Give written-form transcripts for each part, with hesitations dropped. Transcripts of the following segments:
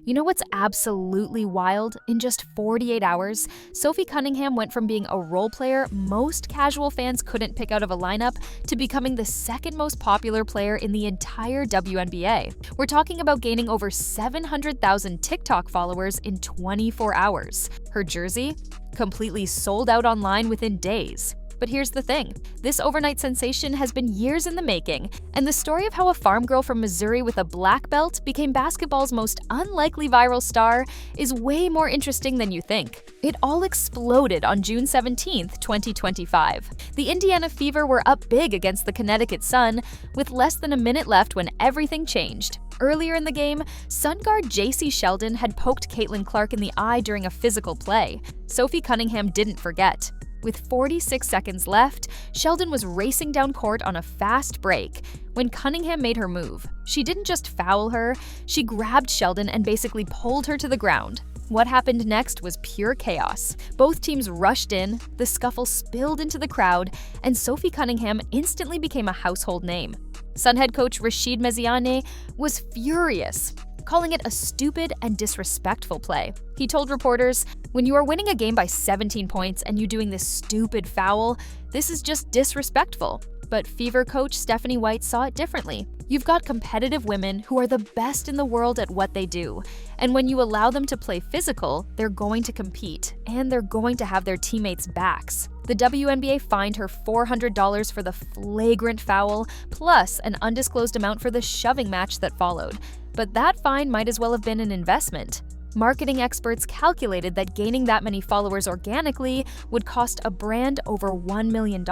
You know what's absolutely wild? In just 48 hours, Sophie Cunningham went from being a role player most casual fans couldn't pick out of a lineup to becoming the second most popular player in the entire WNBA. We're talking about gaining over 700,000 TikTok followers in 24 hours. Her jersey? Completely sold out online within days. But here's the thing, this overnight sensation has been years in the making, and the story of how a farm girl from Missouri with a black belt became basketball's most unlikely viral star is way more interesting than you think. It all exploded on June 17, 2025. The Indiana Fever were up big against the Connecticut Sun, with less than a minute left when everything changed. Earlier in the game, Sun guard J.C. Sheldon had poked Caitlin Clark in the eye during a physical play. Sophie Cunningham didn't forget. With 46 seconds left, Sheldon was racing down court on a fast break when Cunningham made her move. She didn't just foul her, she grabbed Sheldon and basically pulled her to the ground. What happened next was pure chaos. Both teams rushed in, the scuffle spilled into the crowd, and Sophie Cunningham instantly became a household name. Sun head coach Rashid Meziane was furious, calling it a stupid and disrespectful play. He told reporters, "When you are winning a game by 17 points and you doing this stupid foul, this is just disrespectful." But Fever coach Stephanie White saw it differently. You've got competitive women who are the best in the world at what they do. And when you allow them to play physical, they're going to compete, and they're going to have their teammates' backs. The WNBA fined her $400 for the flagrant foul, plus an undisclosed amount for the shoving match that followed. But that fine might as well have been an investment. Marketing experts calculated that gaining that many followers organically would cost a brand over $1 million.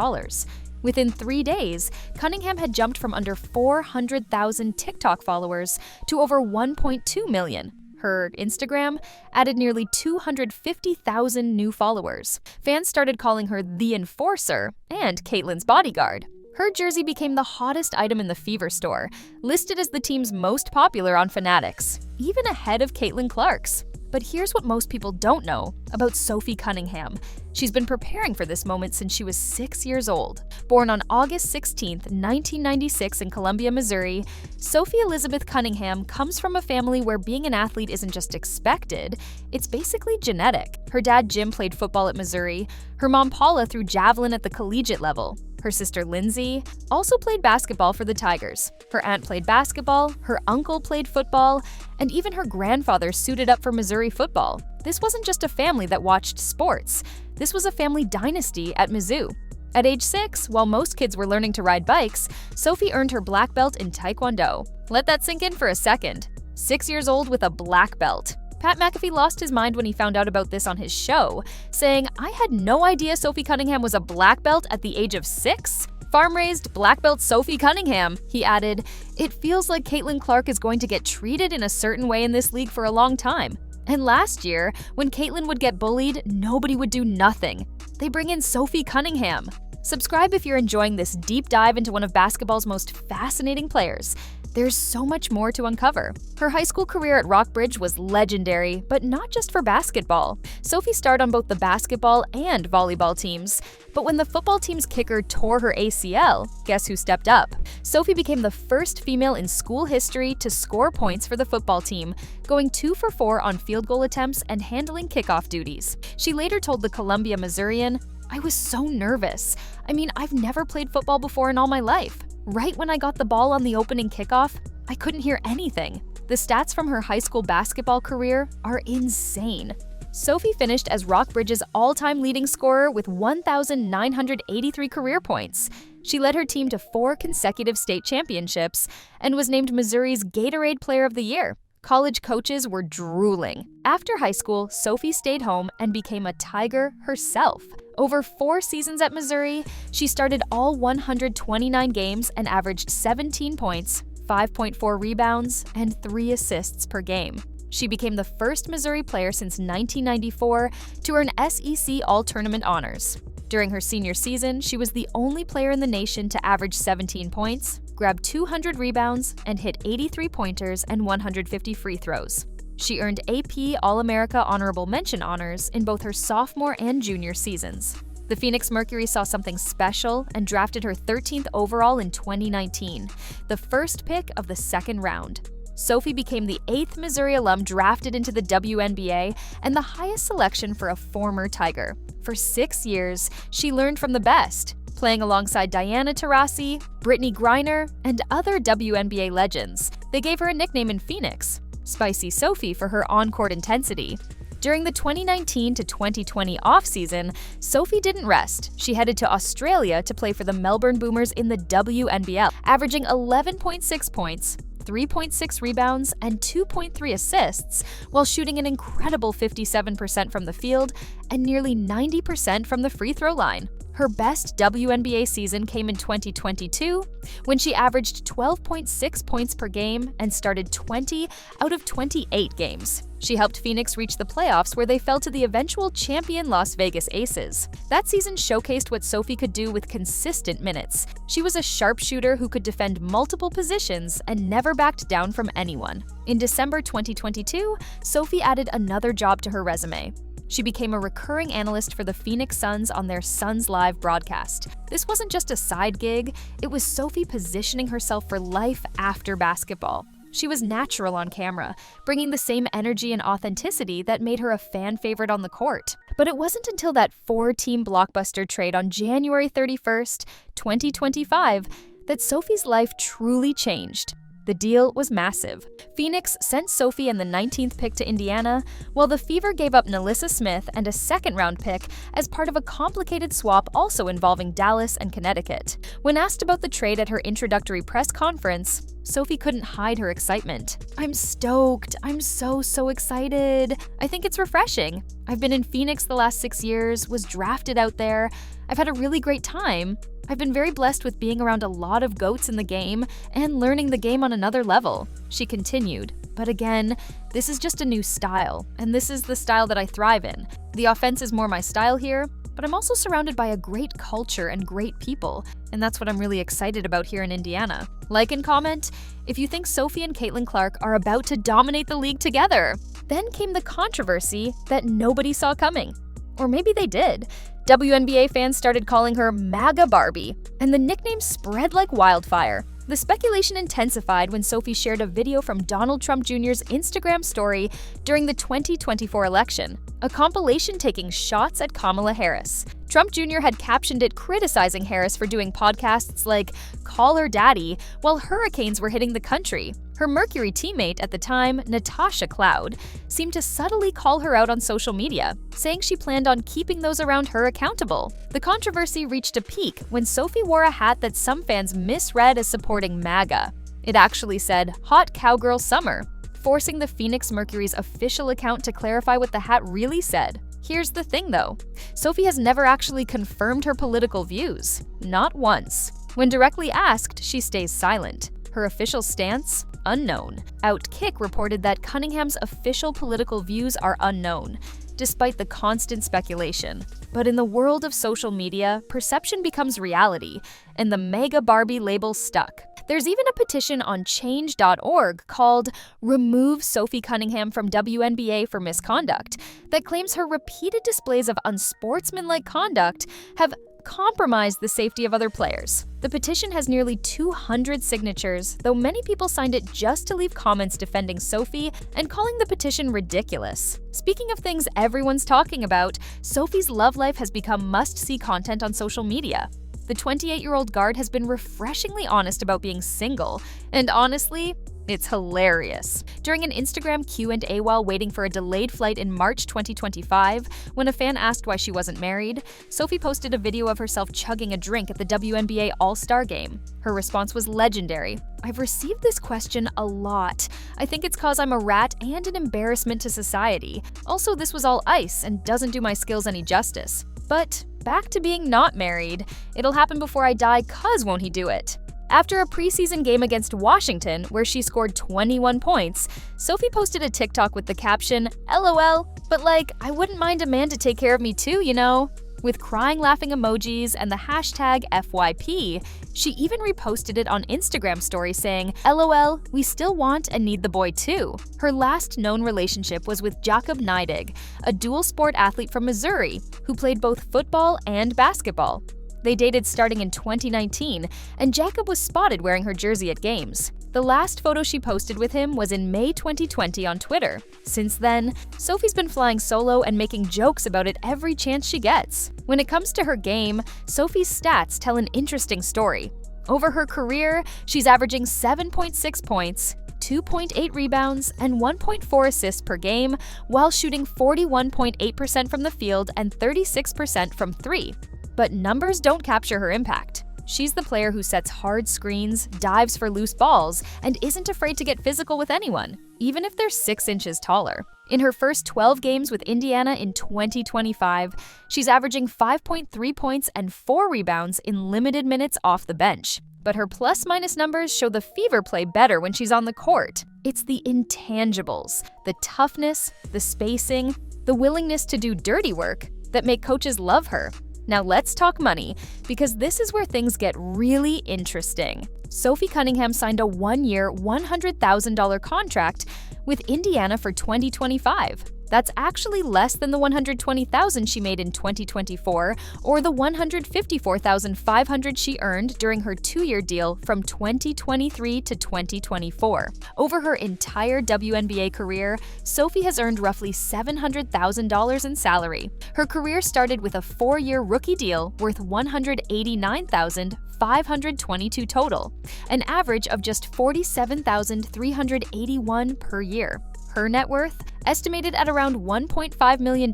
Within 3 days, Cunningham had jumped from under 400,000 TikTok followers to over 1.2 million. Her Instagram added nearly 250,000 new followers. Fans started calling her the Enforcer and Caitlin's bodyguard. Her jersey became the hottest item in the Fever store, listed as the team's most popular on Fanatics, even ahead of Caitlin Clark's. But here's what most people don't know about Sophie Cunningham. She's been preparing for this moment since she was 6 years old. Born on August 16, 1996 in Columbia, Missouri, Sophie Elizabeth Cunningham comes from a family where being an athlete isn't just expected, it's basically genetic. Her dad Jim played football at Missouri, her mom Paula threw javelin at the collegiate level. Her sister Lindsay also played basketball for the Tigers. Her aunt played basketball, her uncle played football, and even her grandfather suited up for Missouri football. This wasn't just a family that watched sports. This was a family dynasty at Mizzou. At age 6, while most kids were learning to ride bikes, Sophie earned her black belt in Taekwondo. Let that sink in for a second. 6 years old with a black belt. Pat McAfee lost his mind when he found out about this on his show, saying, "I had no idea Sophie Cunningham was a black belt at the age of 6? Farm-raised black belt Sophie Cunningham," he added. "It feels like Caitlin Clark is going to get treated in a certain way in this league for a long time." And last year, when Caitlin would get bullied, nobody would do nothing. They bring in Sophie Cunningham. Subscribe if you're enjoying this deep dive into one of basketball's most fascinating players. There's so much more to uncover. Her high school career at Rockbridge was legendary, but not just for basketball. Sophie starred on both the basketball and volleyball teams. But when the football team's kicker tore her ACL, guess who stepped up? Sophie became the first female in school history to score points for the football team, going 2 for 4 on field goal attempts and handling kickoff duties. She later told the Columbia Missourian, "I was so nervous. I've never played football before in all my life. Right when I got the ball on the opening kickoff, I couldn't hear anything." The stats from her high school basketball career are insane. Sophie finished as Rockbridge's all-time leading scorer with 1,983 career points. She led her team to 4 consecutive state championships and was named Missouri's Gatorade Player of the Year. College coaches were drooling. After high school, Sophie stayed home and became a Tiger herself. Over 4 seasons at Missouri, she started all 129 games and averaged 17 points, 5.4 rebounds, and 3 assists per game. She became the first Missouri player since 1994 to earn SEC All-Tournament honors. During her senior season, she was the only player in the nation to average 17 points, grab 200 rebounds, and hit 83 pointers and 150 free throws. She earned AP All-America Honorable Mention honors in both her sophomore and junior seasons. The Phoenix Mercury saw something special and drafted her 13th overall in 2019, the first pick of the second round. Sophie became the 8th Missouri alum drafted into the WNBA and the highest selection for a former Tiger. For 6 years, she learned from the best, playing alongside Diana Taurasi, Brittany Griner, and other WNBA legends. They gave her a nickname in Phoenix, Spicy Sophie, for her on-court intensity. During the 2019 to 2020 offseason, Sophie didn't rest. She headed to Australia to play for the Melbourne Boomers in the WNBL, averaging 11.6 points, 3.6 rebounds, and 2.3 assists, while shooting an incredible 57% from the field and nearly 90% from the free throw line. Her best WNBA season came in 2022, when she averaged 12.6 points per game and started 20 out of 28 games. She helped Phoenix reach the playoffs, where they fell to the eventual champion Las Vegas Aces. That season showcased what Sophie could do with consistent minutes. She was a sharpshooter who could defend multiple positions and never backed down from anyone. In December 2022, Sophie added another job to her resume. She became a recurring analyst for the Phoenix Suns on their Suns Live broadcast. This wasn't just a side gig, it was Sophie positioning herself for life after basketball. She was natural on camera, bringing the same energy and authenticity that made her a fan favorite on the court. But it wasn't until that 4-team blockbuster trade on January 31st, 2025, that Sophie's life truly changed. The deal was massive. Phoenix sent Sophie and the 19th pick to Indiana, while the Fever gave up Nalissa Smith and a second-round pick as part of a complicated swap also involving Dallas and Connecticut. When asked about the trade at her introductory press conference, Sophie couldn't hide her excitement. "I'm stoked. I'm so excited. I think it's refreshing. I've been in Phoenix the last 6 years, was drafted out there. I've had a really great time. I've been very blessed with being around a lot of GOATs in the game and learning the game on another level," she continued. "But again, this is just a new style, and this is the style that I thrive in. The offense is more my style here, but I'm also surrounded by a great culture and great people, and that's what I'm really excited about here in Indiana." Like and comment if you think Sophie and Caitlin Clark are about to dominate the league together. Then came the controversy that nobody saw coming. Or maybe they did. WNBA fans started calling her MAGA Barbie, and the nickname spread like wildfire. The speculation intensified when Sophie shared a video from Donald Trump Jr.'s Instagram story during the 2024 election, a compilation taking shots at Kamala Harris. Trump Jr. had captioned it criticizing Harris for doing podcasts like Call Her Daddy while hurricanes were hitting the country. Her Mercury teammate at the time, Natasha Cloud, seemed to subtly call her out on social media, saying she planned on keeping those around her accountable. The controversy reached a peak when Sophie wore a hat that some fans misread as supporting MAGA. It actually said Hot Cowgirl Summer, forcing the Phoenix Mercury's official account to clarify what the hat really said. Here's the thing though, Sophie has never actually confirmed her political views. Not once. When directly asked, she stays silent. Her official stance? Unknown. Outkick reported that Cunningham's official political views are unknown, despite the constant speculation. But in the world of social media, perception becomes reality, and the MAGA Barbie label stuck. There's even a petition on change.org called Remove Sophie Cunningham from WNBA for Misconduct that claims her repeated displays of unsportsmanlike conduct have compromised the safety of other players. The petition has nearly 200 signatures, though many people signed it just to leave comments defending Sophie and calling the petition ridiculous. Speaking of things everyone's talking about, Sophie's love life has become must-see content on social media. The 28-year-old guard has been refreshingly honest about being single, and honestly, it's hilarious. During an Instagram Q&A while waiting for a delayed flight in March 2025, when a fan asked why she wasn't married, Sophie posted a video of herself chugging a drink at the WNBA All-Star Game. Her response was legendary. "I've received this question a lot. I think it's cause I'm a rat and an embarrassment to society. Also, this was all ice and doesn't do my skills any justice. But back to being not married. It'll happen before I die, cause won't he do it?" After a preseason game against Washington, where she scored 21 points, Sophie posted a TikTok with the caption, "LOL, but like, I wouldn't mind a man to take care of me too, you know?" With crying laughing emojis and the hashtag FYP, she even reposted it on Instagram story saying, "LOL, we still want and need the boy too." Her last known relationship was with Jakob Neidig, a dual sport athlete from Missouri who played both football and basketball. They dated starting in 2019, and Jakob was spotted wearing her jersey at games. The last photo she posted with him was in May 2020 on Twitter. Since then, Sophie's been flying solo and making jokes about it every chance she gets. When it comes to her game, Sophie's stats tell an interesting story. Over her career, she's averaging 7.6 points, 2.8 rebounds, and 1.4 assists per game, while shooting 41.8% from the field and 36% from three. But numbers don't capture her impact. She's the player who sets hard screens, dives for loose balls, and isn't afraid to get physical with anyone, even if they're 6 inches taller. In her first 12 games with Indiana in 2025, she's averaging 5.3 points and 4 rebounds in limited minutes off the bench. But her plus-minus numbers show the Fever play better when she's on the court. It's the intangibles, the toughness, the spacing, the willingness to do dirty work that make coaches love her. Now let's talk money, because this is where things get really interesting. Sophie Cunningham signed a 1-year, $100,000 contract with Indiana for 2025. That's actually less than the $120,000 she made in 2024 or the $154,500 she earned during her 2-year deal from 2023 to 2024. Over her entire WNBA career, Sophie has earned roughly $700,000 in salary. Her career started with a 4-year rookie deal worth $189,522 total, an average of just $47,381 per year. Her net worth, estimated at around $1.5 million.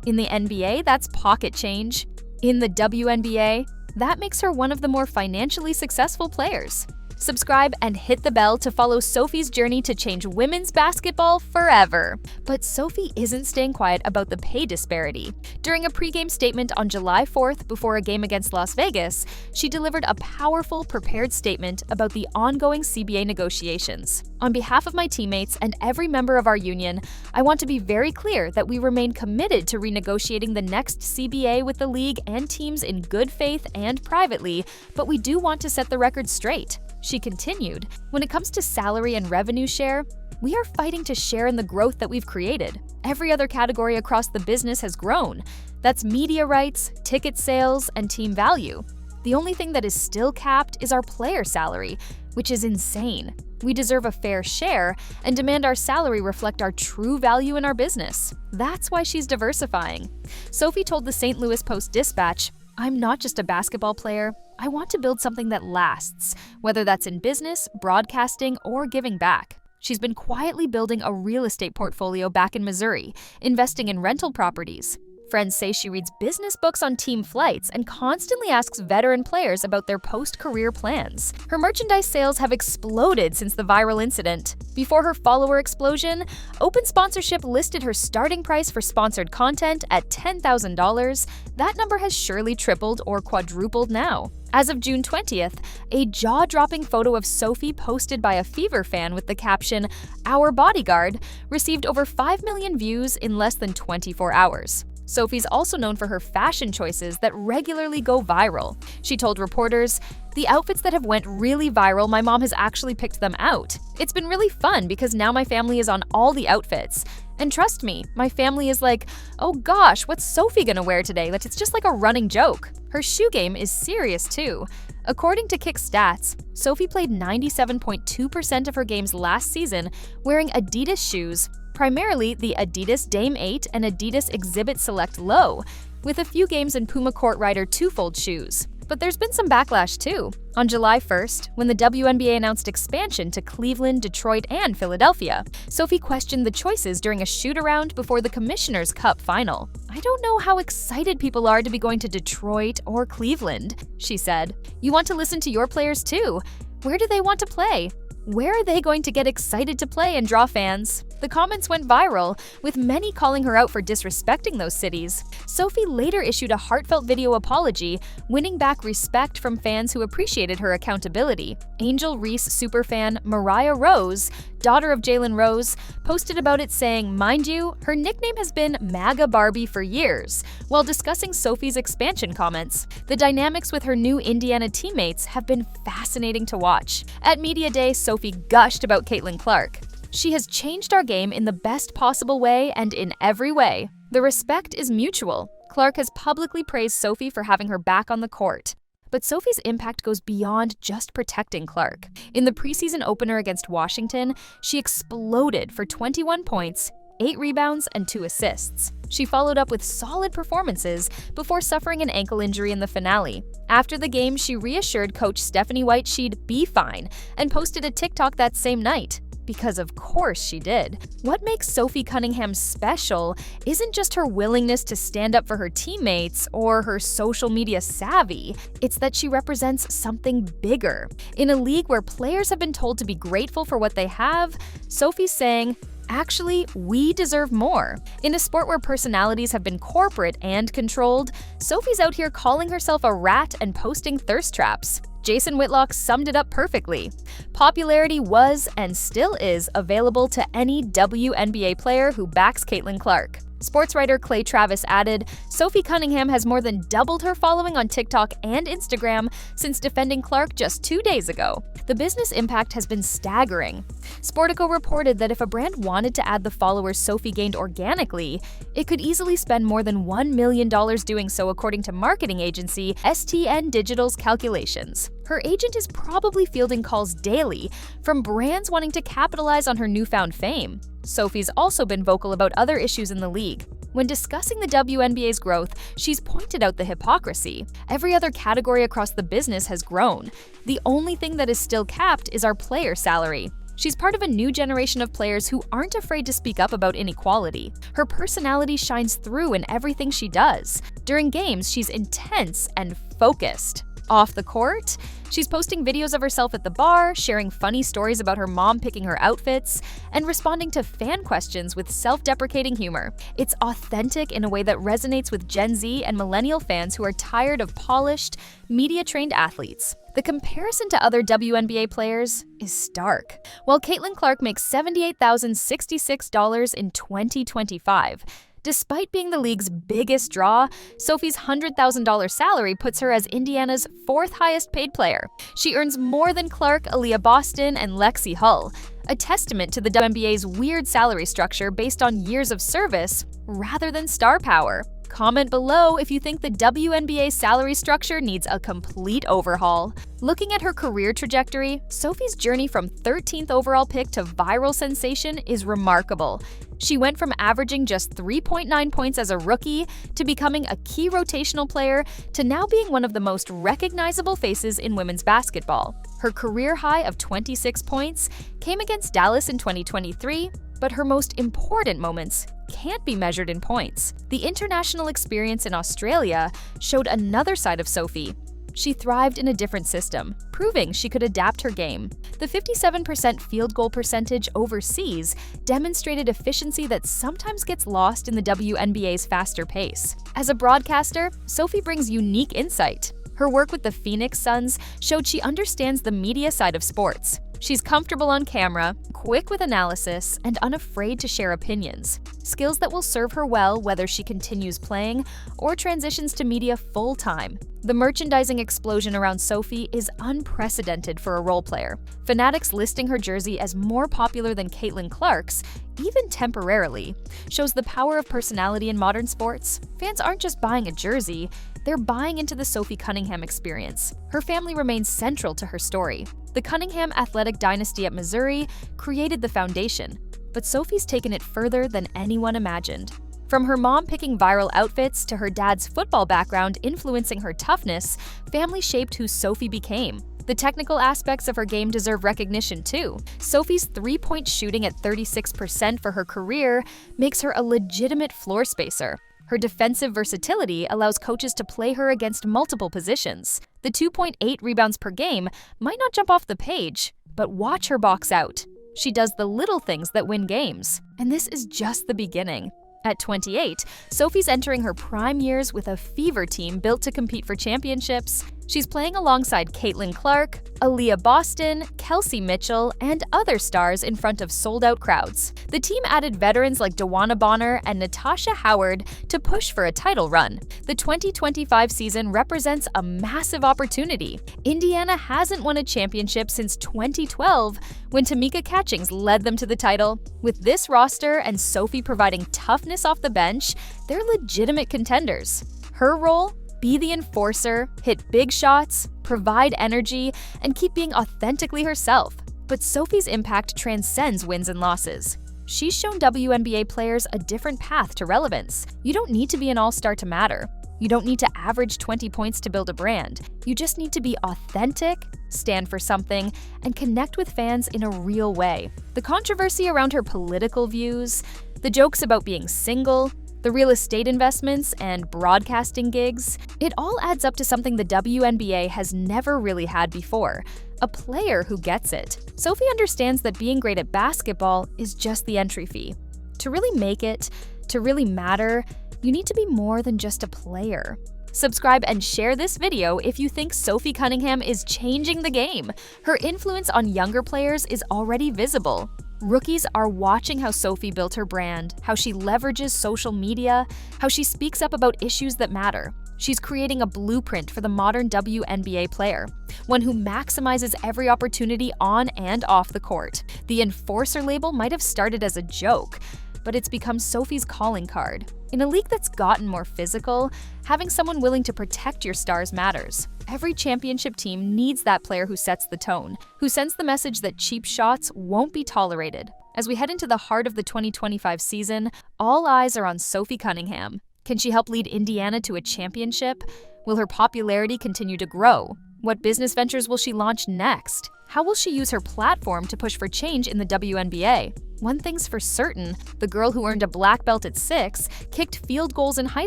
In the NBA, that's pocket change. In the WNBA, that makes her one of the more financially successful players. Subscribe and hit the bell to follow Sophie's journey to change women's basketball forever. But Sophie isn't staying quiet about the pay disparity. During a pregame statement on July 4th before a game against Las Vegas, she delivered a powerful, prepared statement about the ongoing CBA negotiations. On behalf of my teammates and every member of our union, I want to be very clear that we remain committed to renegotiating the next CBA with the league and teams in good faith and privately, but we do want to set the record straight. She continued, when it comes to salary and revenue share, we are fighting to share in the growth that we've created. Every other category across the business has grown. That's media rights, ticket sales, and team value. The only thing that is still capped is our player salary, which is insane. We deserve a fair share and demand our salary reflect our true value in our business. That's why she's diversifying. Sophie told the St. Louis Post-Dispatch, "I'm not just a basketball player. I want to build something that lasts, whether that's in business, broadcasting, or giving back." She's been quietly building a real estate portfolio back in Missouri, investing in rental properties. Friends say she reads business books on team flights and constantly asks veteran players about their post-career plans. Her merchandise sales have exploded since the viral incident. Before her follower explosion, Open Sponsorship listed her starting price for sponsored content at $10,000. That number has surely tripled or quadrupled now. As of June 20th, a jaw-dropping photo of Sophie posted by a Fever fan with the caption, "Our Bodyguard," received over 5 million views in less than 24 hours. Sophie's also known for her fashion choices that regularly go viral. She told reporters, "The outfits that have went really viral, my mom has actually picked them out. It's been really fun because now my family is on all the outfits. And trust me, my family is like, oh gosh, what's Sophie gonna wear today? Like, it's just like a running joke." Her shoe game is serious too. According to Kick Stats, Sophie played 97.2% of her games last season wearing Adidas shoes, primarily the Adidas Dame 8 and Adidas Exhibit Select Low, with a few games in Puma Court Rider twofold shoes. But there's been some backlash too. On July 1st, when the WNBA announced expansion to Cleveland, Detroit, and Philadelphia, Sophie questioned the choices during a shoot-around before the Commissioner's Cup final. "I don't know how excited people are to be going to Detroit or Cleveland," she said. "You want to listen to your players too. Where do they want to play? Where are they going to get excited to play and draw fans?" The comments went viral, with many calling her out for disrespecting those cities. Sophie later issued a heartfelt video apology, winning back respect from fans who appreciated her accountability. Angel Reese superfan Mariah Rose, daughter of Jalen Rose, posted about it saying, "Mind you, her nickname has been MAGA Barbie for years," while discussing Sophie's expansion comments. The dynamics with her new Indiana teammates have been fascinating to watch. At Media Day, Sophie gushed about Caitlin Clark. "She has changed our game in the best possible way and in every way. The respect is mutual." Clark has publicly praised Sophie for having her back on the court. But Sophie's impact goes beyond just protecting Clark. In the preseason opener against Washington, she exploded for 21 points, 8 rebounds, and 2 assists. She followed up with solid performances before suffering an ankle injury in the finale. After the game, she reassured coach Stephanie White she'd be fine and posted a TikTok that same night. Because of course she did. What makes Sophie Cunningham special isn't just her willingness to stand up for her teammates or her social media savvy, it's that she represents something bigger. In a league where players have been told to be grateful for what they have, Sophie's saying, actually, we deserve more. In a sport where personalities have been corporate and controlled, Sophie's out here calling herself a rat and posting thirst traps. Jason Whitlock summed it up perfectly. Popularity was and still is available to any WNBA player who backs Caitlin Clark. Sports writer Clay Travis added, Sophie Cunningham has more than doubled her following on TikTok and Instagram since defending Clark just 2 days ago. The business impact has been staggering. Sportico reported that if a brand wanted to add the followers Sophie gained organically, it could easily spend more than $1 million doing so, according to marketing agency STN Digital's calculations. Her agent is probably fielding calls daily from brands wanting to capitalize on her newfound fame. Sophie's also been vocal about other issues in the league. When discussing the WNBA's growth, she's pointed out the hypocrisy. Every other category across the business has grown. The only thing that is still capped is our player salary. She's part of a new generation of players who aren't afraid to speak up about inequality. Her personality shines through in everything she does. During games, she's intense and focused. Off the court, she's posting videos of herself at the bar, sharing funny stories about her mom picking her outfits, and responding to fan questions with self-deprecating humor. It's authentic in a way that resonates with Gen Z and millennial fans who are tired of polished, media-trained athletes. The comparison to other WNBA players is stark. While Caitlin Clark makes $78,066 in 2025, despite being the league's biggest draw, Sophie's $100,000 salary puts her as Indiana's 4th highest paid player. She earns more than Clark, Aaliyah Boston, and Lexi Hull, a testament to the WNBA's weird salary structure based on years of service rather than star power. Comment below if you think the WNBA salary structure needs a complete overhaul. Looking at her career trajectory, Sophie's journey from 13th overall pick to viral sensation is remarkable. She went from averaging just 3.9 points as a rookie to becoming a key rotational player to now being one of the most recognizable faces in women's basketball. Her career high of 26 points came against Dallas in 2023, but her most important moments can't be measured in points. The international experience in Australia showed another side of Sophie. She thrived in a different system, proving she could adapt her game. The 57% field goal percentage overseas demonstrated efficiency that sometimes gets lost in the WNBA's faster pace. As a broadcaster, Sophie brings unique insight. Her work with the Phoenix Suns showed she understands the media side of sports. She's comfortable on camera, quick with analysis, and unafraid to share opinions. Skills that will serve her well whether she continues playing or transitions to media full-time. The merchandising explosion around Sophie is unprecedented for a role player. Fanatics listing her jersey as more popular than Caitlin Clark's, even temporarily, shows the power of personality in modern sports. Fans aren't just buying a jersey, they're buying into the Sophie Cunningham experience. Her family remains central to her story. The Cunningham athletic dynasty at Missouri created the foundation, but Sophie's taken it further than anyone imagined. From her mom picking viral outfits to her dad's football background influencing her toughness, family shaped who Sophie became. The technical aspects of her game deserve recognition too. Sophie's three-point shooting at 36% for her career makes her a legitimate floor spacer. Her defensive versatility allows coaches to play her against multiple positions. The 2.8 rebounds per game might not jump off the page, but watch her box out. She does the little things that win games, and this is just the beginning. At 28, Sophie's entering her prime years with a fever team built to compete for championships. She's playing alongside Caitlin Clark, Aaliyah Boston, Kelsey Mitchell, and other stars in front of sold-out crowds. The team added veterans like Dewana Bonner and Natasha Howard to push for a title run. The 2025 season represents a massive opportunity. Indiana hasn't won a championship since 2012, when Tamika Catchings led them to the title. With this roster and Sophie providing toughness off the bench, they're legitimate contenders. Her role? Be the enforcer, hit big shots, provide energy, and keep being authentically herself. But Sophie's impact transcends wins and losses. She's shown WNBA players a different path to relevance. You don't need to be an all-star to matter. You don't need to average 20 points to build a brand. You just need to be authentic, stand for something, and connect with fans in a real way. The controversy around her political views, the jokes about being single, the real estate investments, and broadcasting gigs, it all adds up to something the WNBA has never really had before: a player who gets it. Sophie understands that being great at basketball is just the entry fee. To really make it, to really matter, you need to be more than just a player. Subscribe and share this video if you think Sophie Cunningham is changing the game. Her influence on younger players is already visible. Rookies are watching how Sophie built her brand, how she leverages social media, how she speaks up about issues that matter. She's creating a blueprint for the modern WNBA player, one who maximizes every opportunity on and off the court. The enforcer label might have started as a joke, but it's become Sophie's calling card. In a league that's gotten more physical, having someone willing to protect your stars matters. Every championship team needs that player who sets the tone, who sends the message that cheap shots won't be tolerated. As we head into the heart of the 2025 season, all eyes are on Sophie Cunningham. Can she help lead Indiana to a championship? Will her popularity continue to grow? What business ventures will she launch next? How will she use her platform to push for change in the WNBA? One thing's for certain, the girl who earned a black belt at 6, kicked field goals in high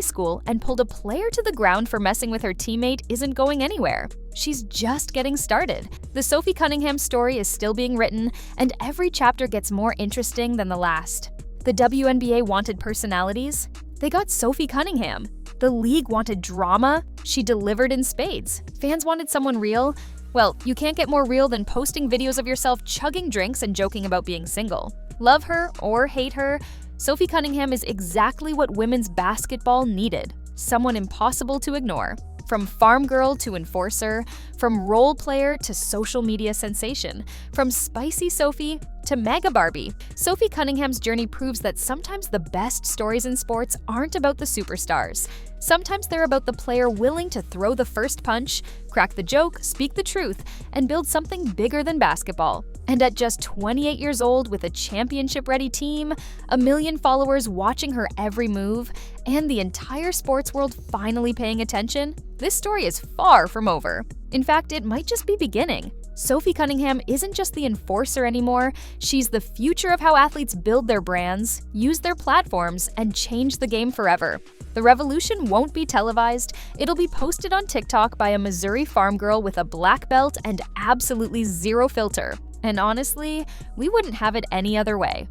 school, and pulled a player to the ground for messing with her teammate isn't going anywhere. She's just getting started. The Sophie Cunningham story is still being written, and every chapter gets more interesting than the last. The WNBA wanted personalities? They got Sophie Cunningham. The league wanted drama? She delivered in spades. Fans wanted someone real? Well, you can't get more real than posting videos of yourself chugging drinks and joking about being single. Love her or hate her, Sophie Cunningham is exactly what women's basketball needed. Someone impossible to ignore. From farm girl to enforcer, from role player to social media sensation, from spicy Sophie to mega Barbie, Sophie Cunningham's journey proves that sometimes the best stories in sports aren't about the superstars. Sometimes they're about the player willing to throw the first punch, crack the joke, speak the truth, and build something bigger than basketball. And at just 28 years old with a championship-ready team, 1 million followers watching her every move, and the entire sports world finally paying attention, this story is far from over. In fact, it might just be beginning. Sophie Cunningham isn't just the enforcer anymore, she's the future of how athletes build their brands, use their platforms, and change the game forever. The revolution won't be televised, it'll be posted on TikTok by a Missouri farm girl with a black belt and absolutely zero filter. And honestly, we wouldn't have it any other way.